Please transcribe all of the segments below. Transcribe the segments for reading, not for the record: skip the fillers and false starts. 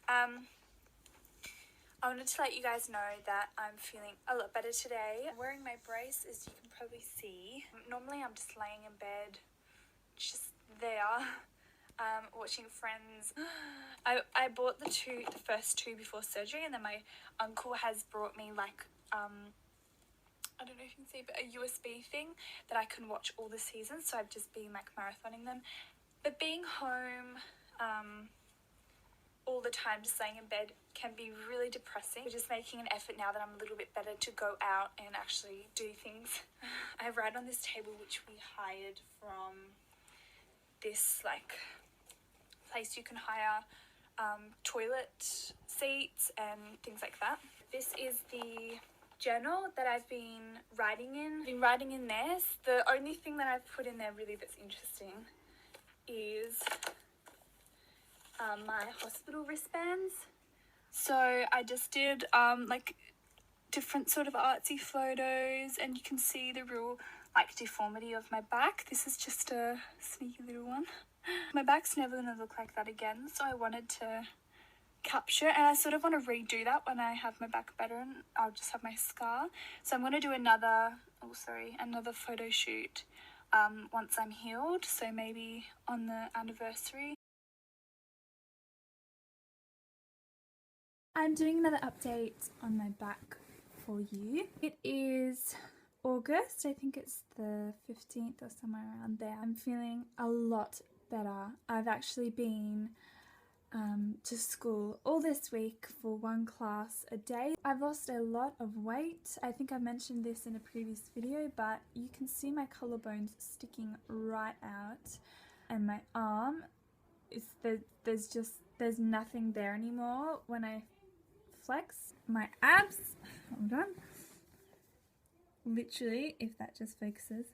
I wanted to let you guys know that I'm feeling a lot better today. I'm wearing my brace, as you can probably see. Normally I'm just laying in bed, just there, watching Friends. I bought the first two before surgery, and then my uncle has brought me like, I don't know if you can see, but a USB thing that I can watch all the seasons, so I've just been like marathoning them. But being home, all the time just laying in bed can be really depressing. We're just making an effort now that I'm a little bit better to go out and actually do things. I write on this table, which we hired from this like place you can hire toilet seats and things like that. This is the journal that I've been writing in. I've been writing in there. The only thing that I've put in there really that's interesting is my hospital wristbands. So I just did like different sort of artsy photos, and you can see the real like deformity of my back. This is just a sneaky little one. My back's never gonna look like that again, so I wanted to capture, and I sort of want to redo that when I have my back better and I'll just have my scar. So I'm going to do another photo shoot once I'm healed, so maybe on the anniversary. I'm doing another update on my back for you. It is August, I think it's the 15th or somewhere around there. I'm feeling a lot better. I've actually been to school all this week for one class a day. I've lost a lot of weight. I think I mentioned this in a previous video, but you can see my collarbones sticking right out, and my arm is there's nothing there anymore when I flex. My abs, hold on, literally, if that just focuses,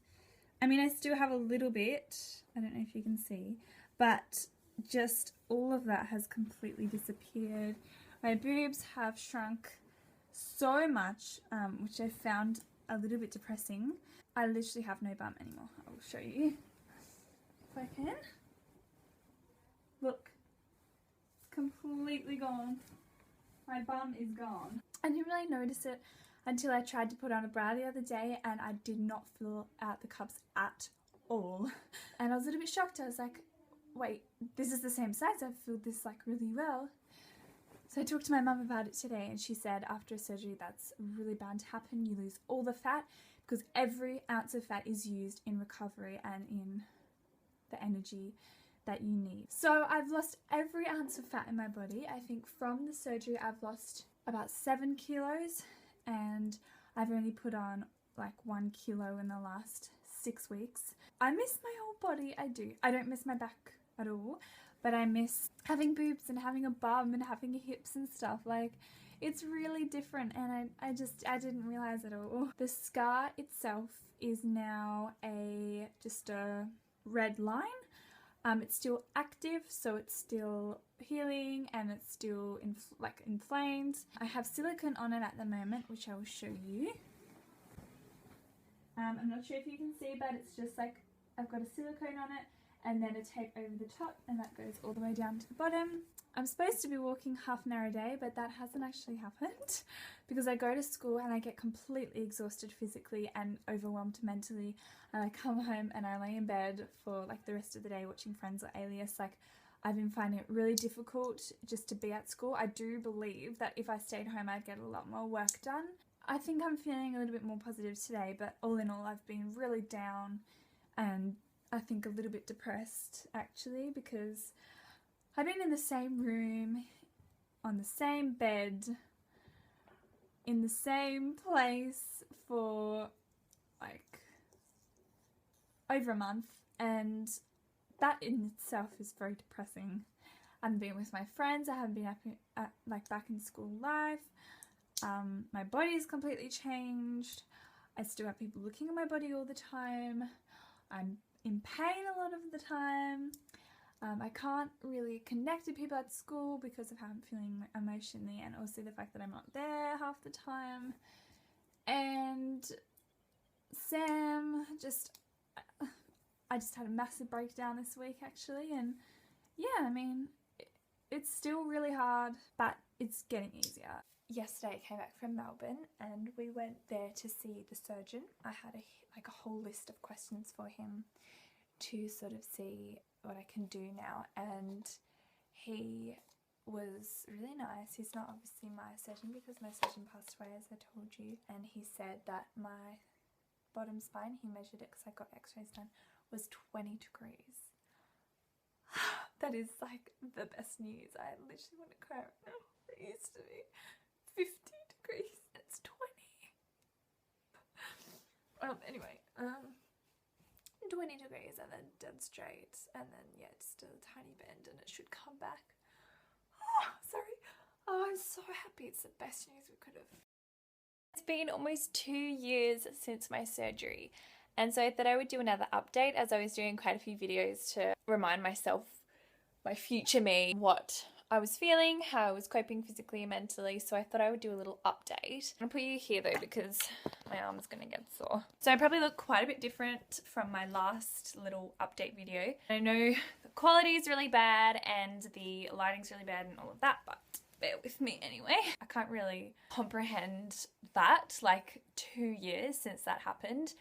I mean I still have a little bit, I don't know if you can see, but just all of that has completely disappeared. My boobs have shrunk so much, which I found a little bit depressing. I literally have no bum anymore. I will show you if I can. Look, it's completely gone. My bum is gone. I didn't really notice it until I tried to put on a bra the other day, and I did not fill out the cups at all. And I was a little bit shocked. I was like, wait, this is the same size. I've filled this like really well. So I talked to my mum about it today, and she said after surgery that's really bound to happen. You lose all the fat because every ounce of fat is used in recovery and in the energy that you need. So I've lost every ounce of fat in my body. I think from the surgery I've lost about 7 kilos, and I've only put on like 1 kilo in the last 6 weeks. I miss my whole body, I do. I don't miss my back at all, but I miss having boobs and having a bum and having hips and stuff. Like, it's really different, and I didn't realize at all. The scar itself is now just a red line. It's still active, so it's still healing, and it's still inflamed. I have silicone on it at the moment, which I will show you. I'm not sure if you can see, but it's just like I've got a silicone on it and then a tape over the top, and that goes all the way down to the bottom. I'm supposed to be walking half an hour a day, but that hasn't actually happened because I go to school and I get completely exhausted physically and overwhelmed mentally, and I come home and I lay in bed for like the rest of the day watching Friends or Alias. Like, I've been finding it really difficult just to be at school. I do believe that if I stayed home I'd get a lot more work done. I think I'm feeling a little bit more positive today, but all in all I've been really down, and I think a little bit depressed actually, because I've been in the same room, on the same bed, in the same place for like over a month, and that in itself is very depressing. I haven't been with my friends, I haven't been back in school life. My body's completely changed. I still have people looking at my body all the time. I'm in pain a lot of the time. I can't really connect with people at school because of how I'm feeling emotionally, and also the fact that I'm not there half the time. And Sam I just had a massive breakdown this week actually, and yeah, I mean, It's still really hard, but it's getting easier. Yesterday I came back from Melbourne and we went there to see the surgeon. I had a whole list of questions for him to sort of see what I can do now, and he was really nice. He's not obviously my surgeon because my surgeon passed away, as I told you, and he said that my bottom spine, he measured it because I got x-rays done, was 20 degrees. That is like the best news. I literally want to cry right now. It used to be 50 degrees. It's 20. Anyway, 20 degrees and then dead straight, and then yeah, just a tiny bend and it should come back. Oh, sorry. Oh, I'm so happy. It's the best news we could have. It's been almost 2 years since my surgery, and so I thought I would do another update, as I was doing quite a few videos to remind myself, my future me, what I was feeling, how I was coping physically and mentally. So I thought I would do a little update. I'm gonna put you here though because my arm's gonna get sore. So I probably look quite a bit different from my last little update video. I know the quality is really bad and the lighting's really bad and all of that, but bear with me anyway. I can't really comprehend that, like 2 years since that happened.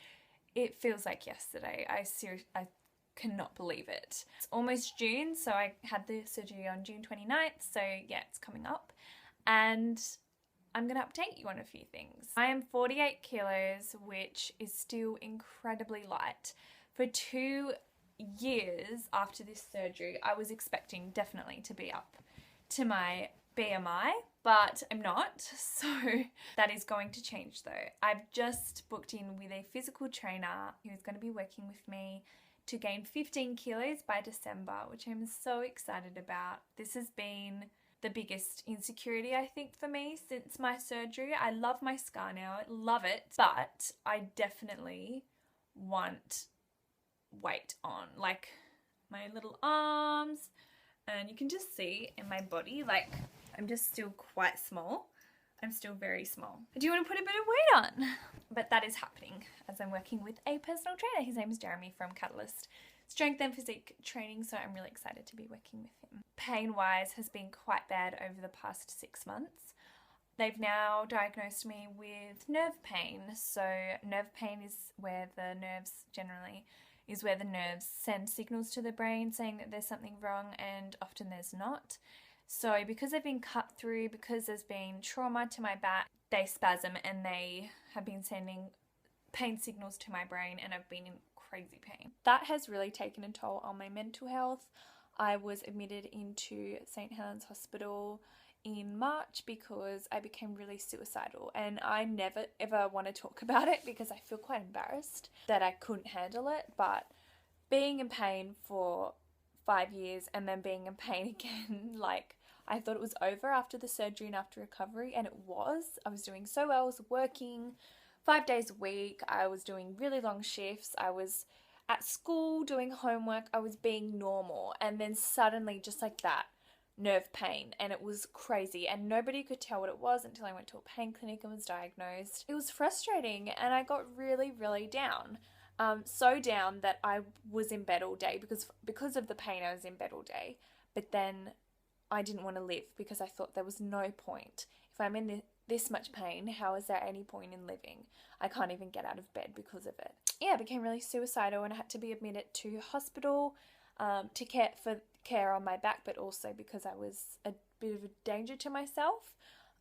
It feels like yesterday. I cannot believe it. It's almost June, so I had the surgery on June 29th, so yeah, it's coming up. And I'm gonna update you on a few things. I am 48 kilos, which is still incredibly light. For 2 years after this surgery, I was expecting definitely to be up to my BMI, but I'm not, so that is going to change though. I've just booked in with a physical trainer who's going to be working with me to gain 15 kilos by December, which I'm so excited about. This has been the biggest insecurity, I think, for me since my surgery. I love my scar now, I love it, but I definitely want weight on, like my little arms, and you can just see in my body, like I'm just still quite small. I'm still very small. I do want to put a bit of weight on, but that is happening as I'm working with a personal trainer. His name is Jeremy from Catalyst Strength and Physique Training, so I'm really excited to be working with him. Pain-wise has been quite bad over the past 6 months. They've now diagnosed me with nerve pain. So nerve pain is where the nerves send signals to the brain saying that there's something wrong, and often there's not. So because they've been cut through, because there's been trauma to my back, they spasm and they have been sending pain signals to my brain, and I've been in crazy pain. That has really taken a toll on my mental health. I was admitted into St. Helens Hospital in March because I became really suicidal, and I never ever want to talk about it because I feel quite embarrassed that I couldn't handle it. But being in pain for 5 years and then being in pain again, like I thought it was over after the surgery and after recovery, and it was. I was doing so well. I was working 5 days a week. I was doing really long shifts. I was at school doing homework. I was being normal, and then suddenly, just like that, nerve pain, and it was crazy, and nobody could tell what it was until I went to a pain clinic and was diagnosed. It was frustrating, and I got really, really down. So down that I was in bed all day because of the pain. I was in bed all day, but then I didn't want to live because I thought there was no point. If I'm in this much pain, how is there any point in living? I can't even get out of bed because of it. Yeah, I became really suicidal, and I had to be admitted to hospital to care on my back, but also because I was a bit of a danger to myself.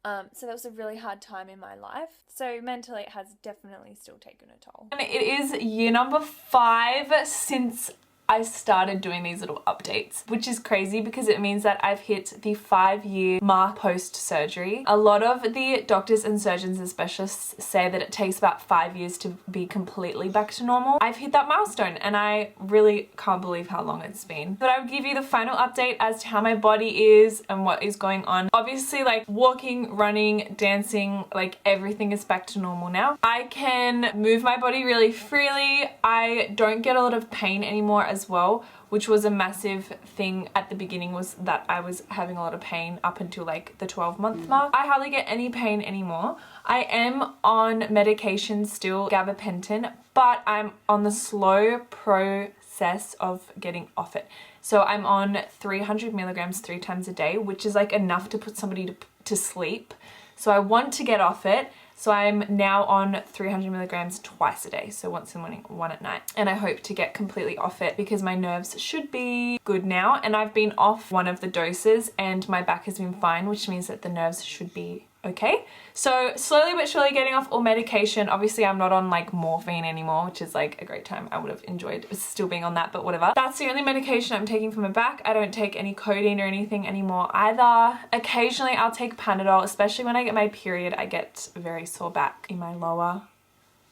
So that was a really hard time in my life. So mentally it has definitely still taken a toll. And it is year number 5 since I started doing these little updates, which is crazy because it means that I've hit the 5-year mark post-surgery. A lot of the doctors and surgeons and specialists say that it takes about 5 years to be completely back to normal. I've hit that milestone, and I really can't believe how long it's been. But I'll give you the final update as to how my body is and what is going on. Obviously, like walking, running, dancing, like everything is back to normal now. I can move my body really freely. I don't get a lot of pain anymore as well, which was a massive thing at the beginning, was that I was having a lot of pain up until like the 12-month mark. I hardly get any pain anymore. I am on medication still, gabapentin, but I'm on the slow process process of getting off it. So I'm on 300 milligrams 3 times a day, which is like enough to put somebody to sleep. So I want to get off it. So I'm now on 300 milligrams twice a day. So once in the morning, 1 at night. And I hope to get completely off it because my nerves should be good now. And I've been off one of the doses and my back has been fine, which means that the nerves should be okay. So slowly but surely getting off all medication. Obviously I'm not on like morphine anymore, which is like a great time. I would have enjoyed still being on that, but whatever. That's the only medication I'm taking for my back. I don't take any codeine or anything anymore either. Occasionally I'll take Panadol, especially when I get my period. I get very sore back in my lower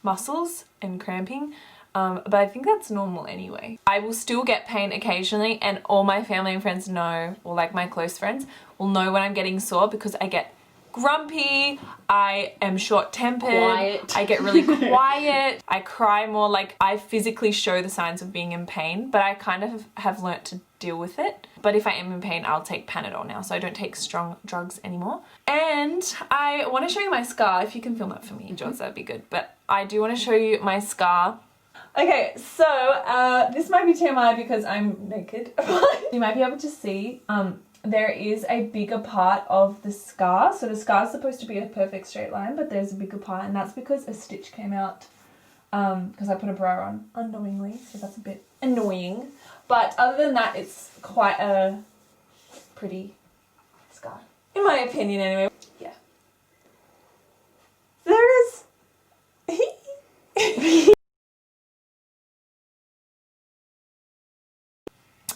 muscles and cramping. But I think that's normal anyway. I will still get pain occasionally, and all my family and friends know, or like my close friends will know when I'm getting sore because I get grumpy, I am short-tempered, I get really quiet, I cry more, like I physically show the signs of being in pain, but I kind of have learnt to deal with it. But if I am in pain, I'll take Panadol now, so I don't take strong drugs anymore. And I want to show you my scar. If you can film that for me, George, that'd be good. But I do want to show you my scar. Okay, so this might be TMI because I'm naked. You might be able to see there is a bigger part of the scar. So the scar is supposed to be a perfect straight line, but there's a bigger part, and that's because a stitch came out because I put a bra on unknowingly, so that's a bit annoying. But other than that, it's quite a pretty scar, in my opinion anyway. Yeah. There it is.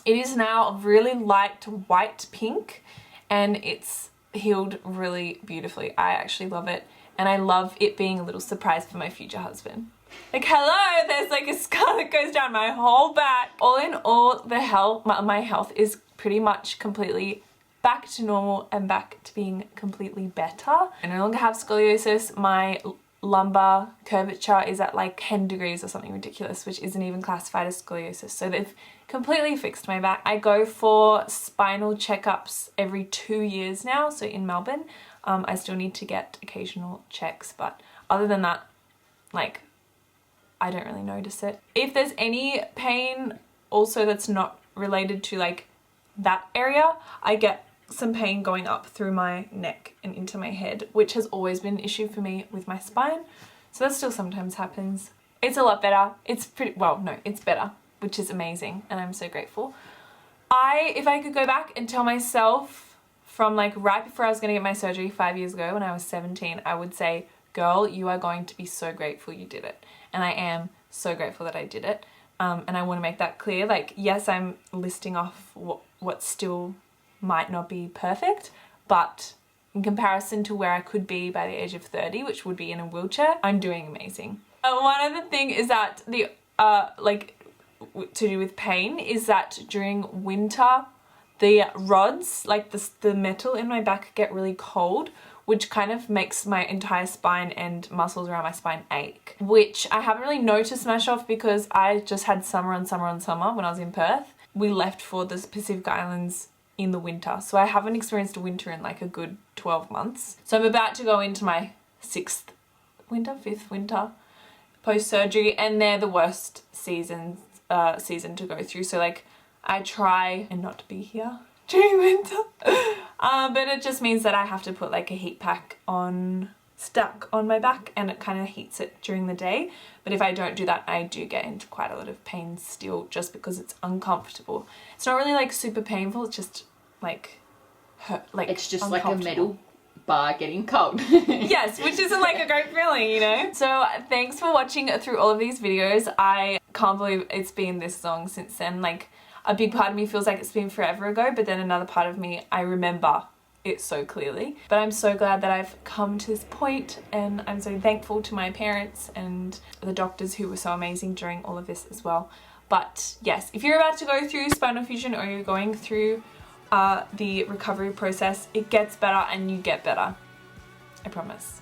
It is now a really light white pink and it's healed really beautifully. I actually love it, and I love it being a little surprise for my future husband. Like, hello, there's like a scar that goes down my whole back. All in all, my health is pretty much completely back to normal and back to being completely better. I no longer have scoliosis. My lumbar curvature is at like 10 degrees or something ridiculous, which isn't even classified as scoliosis. So they've completely fixed my back. I go for spinal checkups every 2 years now, so in Melbourne. I still need to get occasional checks, but other than that, like, I don't really notice it. If there's any pain also that's not related to like that area, I get some pain going up through my neck and into my head, which has always been an issue for me with my spine. So that still sometimes happens. It's a lot better. It's pretty, well, no, it's better, which is amazing, and I'm so grateful. If I could go back and tell myself from like right before I was gonna get my surgery 5 years ago when I was 17, I would say, girl, you are going to be so grateful you did it. And I am so grateful that I did it. And I want to make that clear. Like, yes, I'm listing off what still might not be perfect, but in comparison to where I could be by the age of 30, which would be in a wheelchair, I'm doing amazing. One other thing is that to do with pain is that during winter, the rods, like the metal in my back, get really cold, which kind of makes my entire spine and muscles around my spine ache, which I haven't really noticed much of because I just had summer on summer on summer when I was in Perth. We left for the Pacific Islands in the winter, so I haven't experienced a winter in like a good 12 months. So I'm about to go into my fifth winter post-surgery, and they're the worst season to go through. So like, I try and not to be here during winter, but it just means that I have to put like a heat pack stuck on my back, and it kind of heats it during the day. But if I don't do that, I do get into quite a lot of pain still, just because it's uncomfortable. It's not really like super painful, it's just like it's just like a metal bar getting cold. Yes, which isn't like a great feeling, you know? So thanks for watching through all of these videos. I can't believe it's been this long since then. Like, a big part of me feels like it's been forever ago, but then another part of me, I remember it so clearly. But I'm so glad that I've come to this point, and I'm so thankful to my parents and the doctors who were so amazing during all of this as well. But yes, if you're about to go through spinal fusion, or you're going through the recovery process, it gets better and you get better. I promise.